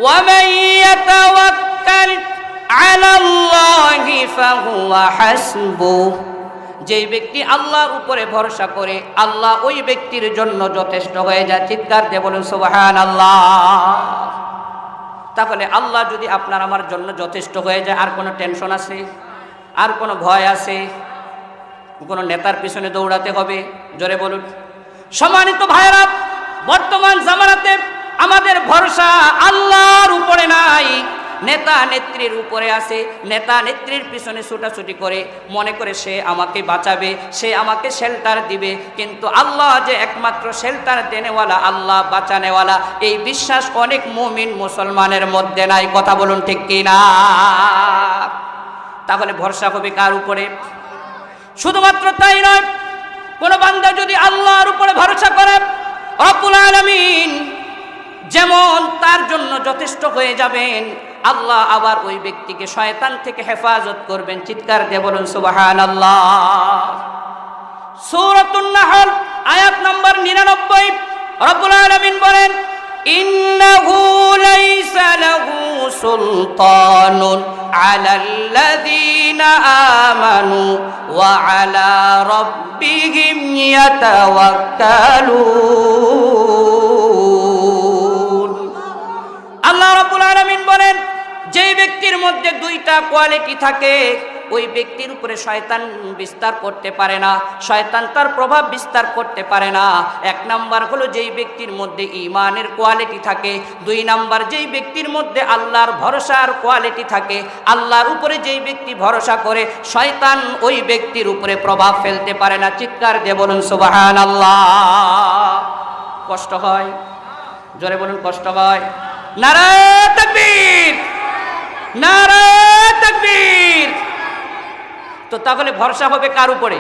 ومن يتوكل على الله فهو حسبه যে ব্যক্তি আল্লাহর উপরে ভরসা করে আল্লাহ ওই ব্যক্তির জন্য যথেষ্ট হয়ে যায়। চিৎকার দিয়ে বলুন সুবহানাল্লাহ। তাহলে আল্লাহ যদি আপনার আমার জন্য যথেষ্ট হয়ে যায়, আর কোনো টেনশন আছে? আর কোনো ভয় আছে? কোনো নেতার পিছনে দৌড়াতে হবে? জোরে বলুন। সম্মানিত ভাইরা, বর্তমান জামানাতে আমাদের ভরসা আল্লাহর উপরে নাই, নেতা নেত্রীর উপরে আছে। নেতা নেত্রীর পিছনে ছুটাছুটি করে, মনে করে সে আমাকে বাঁচাবে, সে আমাকে শেল্টার দিবে। কিন্তু আল্লাহ যে একমাত্র শেল্টার দেনেওয়ালা, আল্লাহ বাঁচানেওয়ালা, এই বিশ্বাস অনেক মুমিন মুসলমানের মধ্যে নাই। কথা বলুন ঠিক কি না? তাহলে ভরসা হবে কার উপরে? শুধুমাত্র তাই নয়, কোন বান্দা যদি আল্লাহর উপরে ভরসা করে, রব্বুল আলামিন যেমন তার জন্য যথেষ্ট হয়ে যাবেন, আল্লাহ আবার ওই ব্যক্তিকে শয়তান থেকে হেফাজত করবেন। চিৎকার দিয়ে বলুন সুবহানাল্লাহ। সূরাতুন নাহল আয়াত নম্বর 99, রব্বুল আলামিন বলেন, ইন্নাহু লাইসা লাহু সুলতানুন আলাল্লাযীনা আমানু ওয়া আলা রাব্বিহিম ইয়াতাওয়াক্কালুন। আল্লাহ রাব্বুল আলামিন বলেন, যেই ব্যক্তির মধ্যে দুইটা কোয়ালিটি থাকে, ওই ব্যক্তির উপরে শয়তান বিস্তার করতে পারে না, শয়তান তার প্রভাব বিস্তার করতে পারে না। এক নাম্বার হলো যেই ব্যক্তির মধ্যে ঈমানের কোয়ালিটি থাকে, দুই নাম্বার যেই ব্যক্তির মধ্যে আল্লাহর ভরসার কোয়ালিটি থাকে। আল্লাহর উপরে যেই ব্যক্তি ভরসা করে, শয়তান ওই ব্যক্তির উপরে প্রভাব ফেলতে পারে না। চিৎকার দিয়ে বলুন সুবহানাল্লাহ। কষ্ট হয়? জোরে বলুন কষ্ট হয়? নারায়ে তাকবীর, নারায়ে তাকবীর। তো তাহলে ভরসা হবে কার উপরে?